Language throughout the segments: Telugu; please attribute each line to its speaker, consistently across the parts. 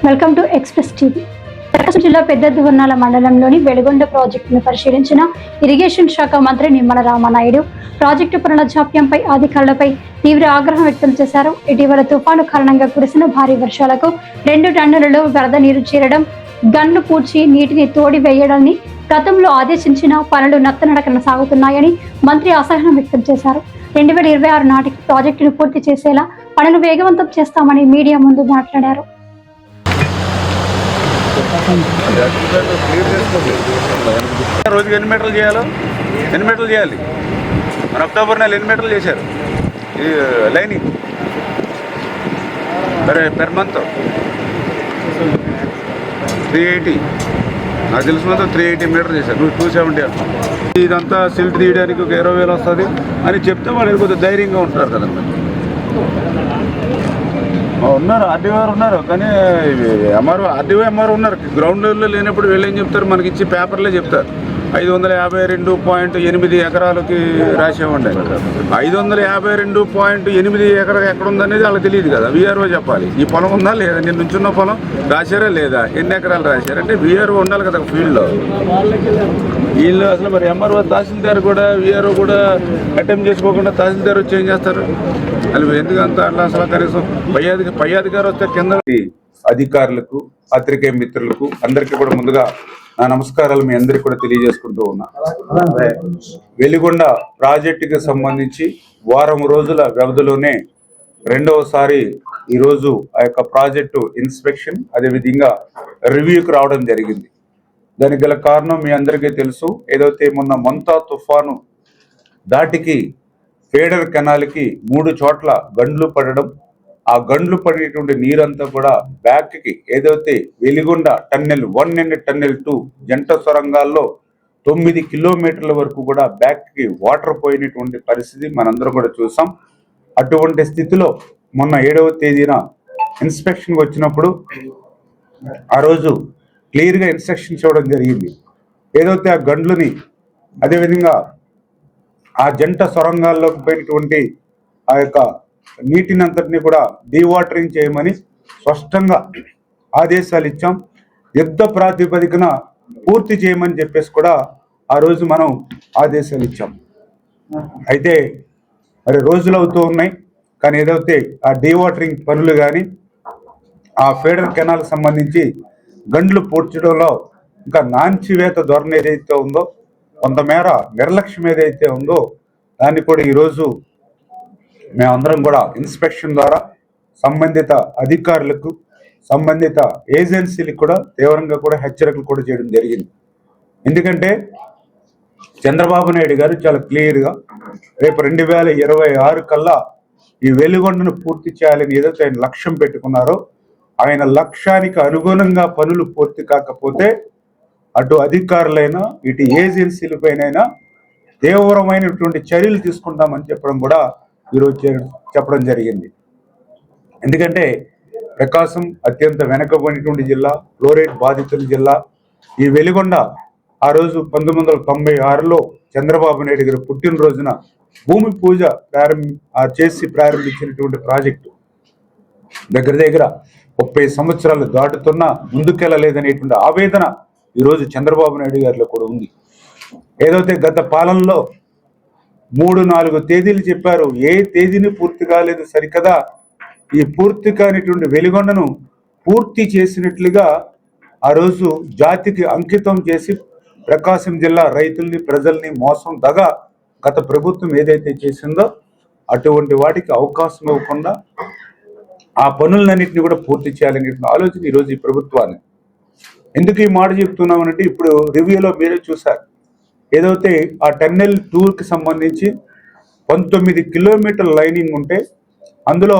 Speaker 1: Welcome to express TV. Prakasam జిల్లా పెద్దదువర్నాల మండలంలోని వెలుగొండ ప్రాజెక్టును పరిశీలించిన ఇరిగేషన్ శాఖ మంత్రి నిమ్మల రామానాయుడు ప్రాజెక్టు పనుల జాప్యంపై అధికారులపై తీవ్ర ఆగ్రహం వ్యక్తం చేశారు. ఇటీవల తుఫాను కారణంగా కురిసిన భారీ వర్షాలకు 2 టన్నులలో వరద నీరు చేరడం, గన్లు పూడ్చి నీటిని తోడి వేయడాన్ని గతంలో ఆదేశించిన పనులు నత్తనడకన సాగుతున్నాయని మంత్రి అసహనం వ్యక్తం చేశారు. 2026 నాటికి ప్రాజెక్టును పూర్తి చేసేలా పనులు వేగవంతం చేస్తామని మీడియా ముందు మాట్లాడారు.
Speaker 2: రోజుకి ఎన్ని మీటర్లు చేయాలి మన అక్టోబర్ నెల ఎన్ని మీటర్లు చేశారు ఈ లైనింగ్ పెర్ మంత్ 380 నాకు తెలిసినంత 380 మీటర్లు చేశారు. 270 ఇదంతా సిల్ట్ తీయడానికి ఒక 20,000 వస్తుంది అని చెప్తే వాళ్ళు కొద్దిగా ధైర్యంగా ఉంటారు కదా. ఉన్నారు ఆర్డీఓ ఉన్నారు, కానీ ఎంఆర్ఓ ఉన్నారు. గ్రౌండ్ లెవెల్లో లేనప్పుడు వీళ్ళు ఏం చెప్తారు, మనకి ఇచ్చి పేపర్లే చెప్తారు 552.8 ఎకరాలకి రాసేవండి. 552.8 ఎకరాలు ఎక్కడ ఉందనేది వాళ్ళకి తెలియదు కదా. వీఆర్ఓ చెప్పాలి ఈ పొలం ఉందా లేదా, నేను నుంచున్న పొలం రాశారా లేదా, ఎన్ని ఎకరాలు రాశారంటే వీఆర్ఓ ఉండాలి కదా ఫీల్డ్లో. వీళ్ళు అసలు మరి ఎంఆర్ఓ తహసీల్దార్ కూడా వీఆర్ఓ కూడా అటెంప్ట్ చేసుకోకుండా తహసీల్దార్ వచ్చి ఏం చేస్తారు అది ఎందుకంత అట్లా అసలు కనీసం పై అధికారి వస్తే కింద అధికారులకు పత్రికే మిత్రులకు అందరికీ కూడా ముందుగా నా నమస్కారాలు మీ అందరికీ కూడా తెలియజేసుకుంటూ ఉన్నా. వెలిగొండ ప్రాజెక్టుకి సంబంధించి వారం రోజుల వ్యవధిలోనే రెండవసారి ఈరోజు ఆ యొక్క ప్రాజెక్టు ఇన్స్పెక్షన్ అదేవిధంగా రివ్యూకి రావడం జరిగింది. దానికి గల కారణం మీ అందరికీ తెలుసు. ఏదైతే మొన్న మొంతా తుఫాను దాటికి ఫేడర్ కెనాల్కి 3 చోట్ల గండ్లు పడడం, ఆ గండ్లు పడేటువంటి నీరంతా కూడా బ్యాక్కి ఏదైతే వెలిగొండ టన్నెల్ 1 అండ్ టన్నెల్ 2 జంట సొరంగాల్లో 9 కిలోమీటర్ల వరకు కూడా బ్యాక్కి వాటర్ పోయినటువంటి పరిస్థితి మనందరం కూడా చూసాం. అటువంటి స్థితిలో మొన్న 7వ తేదీన ఇన్స్పెక్షన్కి వచ్చినప్పుడు ఆ రోజు క్లియర్గా ఇన్స్ట్రక్షన్స్ ఇవ్వడం జరిగింది. ఏదైతే ఆ గండ్లుని అదేవిధంగా ఆ జంట సొరంగాల్లోకి పోయినటువంటి ఆ యొక్క నీటిని అంతటినీ కూడా డీవాటరింగ్ చేయమని స్పష్టంగా ఆదేశాలు ఇచ్చాం. యుద్ధ ప్రాతిపదికన పూర్తి చేయమని చెప్పేసి కూడా ఆ రోజు మనం ఆదేశాలు ఇచ్చాం. అయితే మరి రోజులు అవుతూ ఉన్నాయి, కానీ ఏదైతే ఆ డీవాటరింగ్ పనులు కానీ ఆ ఫేడర్ కెనాల్ సంబంధించి గండ్లు పూడ్చడంలో ఇంకా నాంచివేత ధోరణి ఏదైతే ఉందో, కొంతమేర నిర్లక్ష్యం ఏదైతే ఉందో దాన్ని కూడా ఈరోజు మేమందరం కూడా ఇన్స్పెక్షన్ ద్వారా సంబంధిత అధికారులకు సంబంధిత ఏజెన్సీలకు కూడా తీవ్రంగా కూడా హెచ్చరికలు కూడా చేయడం జరిగింది. ఎందుకంటే చంద్రబాబు నాయుడు గారు చాలా క్లియర్గా రేపు 2026 కల్లా ఈ వెలుగొండను పూర్తి చేయాలని ఏదైతే ఆయన లక్ష్యం పెట్టుకున్నారో, ఆయన లక్ష్యానికి అనుగుణంగా పనులు పూర్తి కాకపోతే అటు అధికారులైనా ఇటు ఏజెన్సీలపైనైనా తీవ్రమైనటువంటి చర్యలు తీసుకుంటామని చెప్పడం కూడా ఈరోజు చెప్పడం జరిగింది. ఎందుకంటే ప్రకాశం అత్యంత వెనకబడినటువంటి జిల్లా, ఫ్లోరైడ్ బాధితుల జిల్లా. ఈ వెలిగొండ ఆ రోజు 1996లో చంద్రబాబు నాయుడు గారు పుట్టినరోజున భూమి పూజ చేసి ప్రారంభించినటువంటి ప్రాజెక్టు దగ్గర 30 సంవత్సరాలు దాటుతున్నా ముందుకెళ్ళలేదనేటువంటి ఆవేదన ఈరోజు చంద్రబాబు నాయుడు గారిలో కూడా ఉంది. ఏదైతే గత పాలనలో 3-4 తేదీలు చెప్పారు, ఏ తేదీని పూర్తి కాలేదు సరికదా. ఈ పూర్తి కానిటువంటి వెలిగొండను పూర్తి చేసినట్లుగా ఆ రోజు జాతికి అంకితం చేసి ప్రకాశం జిల్లా రైతుల్ని ప్రజల్ని మోసం దగా గత ప్రభుత్వం ఏదైతే చేసిందో అటువంటి వాటికి అవకాశం ఇవ్వకుండా ఆ పనులన్నింటినీ కూడా పూర్తి చేయాలనే ఆలోచన ఈరోజు ఈ ప్రభుత్వాన్ని. ఎందుకు ఈ మాట చెప్తున్నామనంటే, ఇప్పుడు రివ్యూలో మీరే చూశారు, ఏదైతే ఆ టన్నెల్ 2కి సంబంధించి 19 కిలోమీటర్ల లైనింగ్ ఉంటే అందులో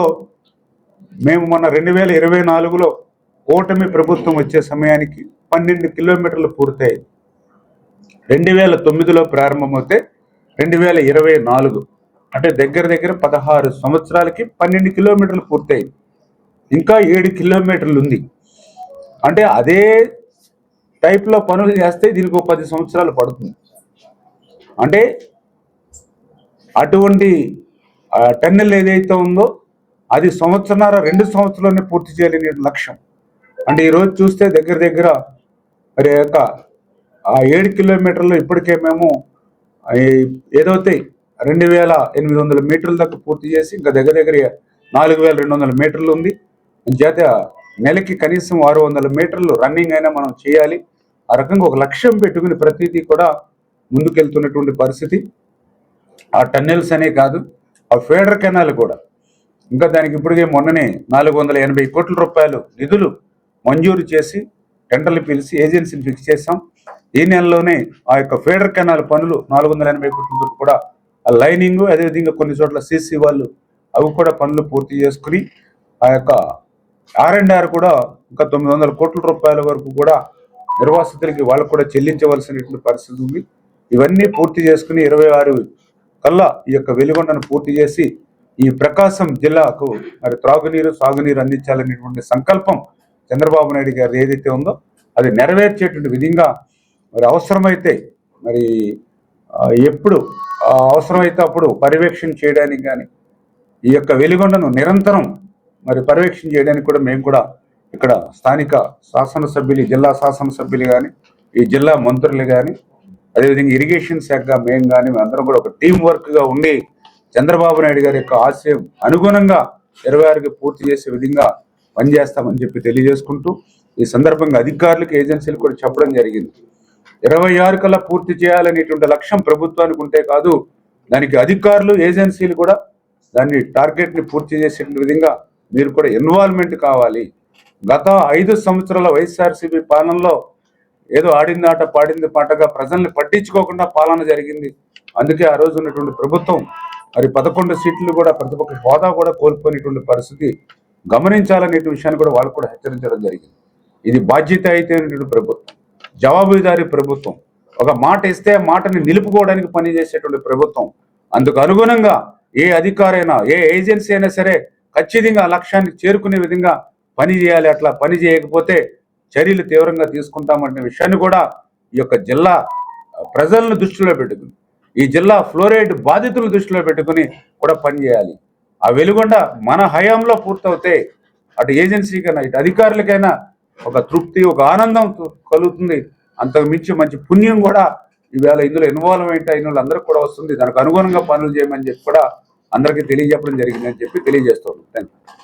Speaker 2: మేము మొన్న 2024లో కూటమి ప్రభుత్వం వచ్చే సమయానికి 12 కిలోమీటర్లు పూర్తయ్యాయి. 2009లో ప్రారంభమవుతే 2024 అంటే దగ్గర 16 సంవత్సరాలకి 12 కిలోమీటర్లు పూర్తయ్యాయి. ఇంకా 7 కిలోమీటర్లు ఉంది. అంటే అదే టైప్లో పనులు చేస్తే దీనికి 10 సంవత్సరాలు పడుతుంది. అంటే అటువంటి టన్నెల్ ఏదైతే ఉందో అది 1.5-2 సంవత్సరాల్లోనే పూర్తి చేయాలనే లక్ష్యం. అంటే ఈరోజు చూస్తే దగ్గర దగ్గర మరి యొక్క ఆ 7 కిలోమీటర్లు ఇప్పటికే మేము ఏదైతే 2800 మీటర్ల దాకా పూర్తి చేసి ఇంకా దగ్గర దగ్గర 4200 మీటర్లు ఉంది. చేత నెలకి కనీసం 600 మీటర్లు రన్నింగ్ అయినా మనం చేయాలి. ఆ రకంగా ఒక లక్ష్యం పెట్టుకుని ప్రతిదీ కూడా ముందుకెళ్తున్నటువంటి పరిస్థితి. ఆ టన్నెల్స్ అనే కాదు, ఆ ఫీడర్ కెనాల్ కూడా ఇంకా దానికి ఇప్పటికే మొన్ననే 480 కోట్ల రూపాయలు నిధులు మంజూరు చేసి టెండర్లు పిలిచి ఏజెన్సీని ఫిక్స్ చేశాం. ఈ నెలలోనే ఆ యొక్క ఫీడర్ కెనాల్ పనులు 480 కోట్ల కూడా ఆ లైనింగ్, అదేవిధంగా కొన్ని చోట్ల సీసీ వాళ్ళు అవి కూడా పనులు పూర్తి చేసుకుని ఆ యొక్క R&R కూడా ఇంకా 900 కోట్ల రూపాయల వరకు కూడా నిర్వాసితులకి వాళ్ళకు కూడా చెల్లించవలసినటువంటి పరిస్థితి ఉంది. ఇవన్నీ పూర్తి చేసుకుని 26 కల్లా ఈ యొక్క వెలిగొండను పూర్తి చేసి ఈ ప్రకాశం జిల్లాకు మరి త్రాగునీరు సాగునీరు అందించాలనేటువంటి సంకల్పం చంద్రబాబు నాయుడు గారు ఏదైతే ఉందో అది నెరవేర్చేటువంటి విధంగా మరి అవసరమైతే మరి ఎప్పుడు అవసరమైతే అప్పుడు పర్యవేక్షణ చేయడానికి కానీ ఈ యొక్క వెలిగొండను నిరంతరం మరి పర్యవేక్షణ చేయడానికి కూడా మేము కూడా ఇక్కడ స్థానిక శాసనసభ్యులు, జిల్లా శాసనసభ్యులు కానీ, ఈ జిల్లా మంత్రులు కానీ, అదేవిధంగా ఇరిగేషన్ శాఖ మేము కానీ అందరం కూడా ఒక టీం వర్క్గా ఉండి చంద్రబాబు నాయుడు గారి యొక్క ఆశయం అనుగుణంగా 26కి పూర్తి చేసే విధంగా పనిచేస్తామని చెప్పి తెలియజేసుకుంటూ ఈ సందర్భంగా అధికారులకు, ఏజెన్సీలు కూడా చెప్పడం జరిగింది. 26 కల్లా పూర్తి చేయాలనేటువంటి లక్ష్యం ప్రభుత్వానికి ఉంటే కాదు, దానికి అధికారులు, ఏజెన్సీలు కూడా దాన్ని టార్గెట్ని పూర్తి చేసే విధంగా మీరు కూడా ఇన్వాల్వ్మెంట్ కావాలి. గత 5 సంవత్సరాల వైఎస్ఆర్సీపీ పాలనలో ఏదో ఆడింది ఆట పాడింది పాటగా ప్రజల్ని పట్టించుకోకుండా పాలన జరిగింది. అందుకే ఆ రోజు ఉన్నటువంటి ప్రభుత్వం మరి 11 సీట్లు కూడా ప్రతిపక్ష హోదా కూడా కోల్పోయినటువంటి పరిస్థితి గమనించాలనే విషయాన్ని కూడా వాళ్ళు కూడా హెచ్చరించడం జరిగింది. ఇది బాధ్యత అయితేటువంటి ప్రభుత్వం, జవాబుదారీ ప్రభుత్వం, ఒక మాట ఇస్తే మాటని నిలుపుకోవడానికి పనిచేసేటువంటి ప్రభుత్వం. అందుకు అనుగుణంగా ఏ అధికారైనా, ఏ ఏజెన్సీ అయినా సరే ఖచ్చితంగా ఆ లక్ష్యాన్ని చేరుకునే విధంగా పని చేయాలి. అట్లా పని చేయకపోతే చర్యలు తీవ్రంగా తీసుకుంటామనే విషయాన్ని కూడా ఈ యొక్క జిల్లా ప్రజలను దృష్టిలో పెట్టుకుని, ఈ జిల్లా ఫ్లోరైడ్ బాధితులను దృష్టిలో పెట్టుకుని కూడా పనిచేయాలి. ఆ వెలుగొండ మన హయాంలో పూర్తవుతే అటు ఏజెన్సీకైనా ఇటు అధికారులకైనా ఒక తృప్తి, ఒక ఆనందం కలుగుతుంది. అంతకు మించి మంచి పుణ్యం కూడా ఈవేళ ఇందులో ఇన్వాల్వ్మెంట్ అయిన వాళ్ళందరికీ కూడా వస్తుంది. దానికి అనుగుణంగా పనులు చేయమని చెప్పి కూడా అందరికీ తెలియజెప్పడం జరిగిందని చెప్పి తెలియజేస్తున్నాను. Thank you.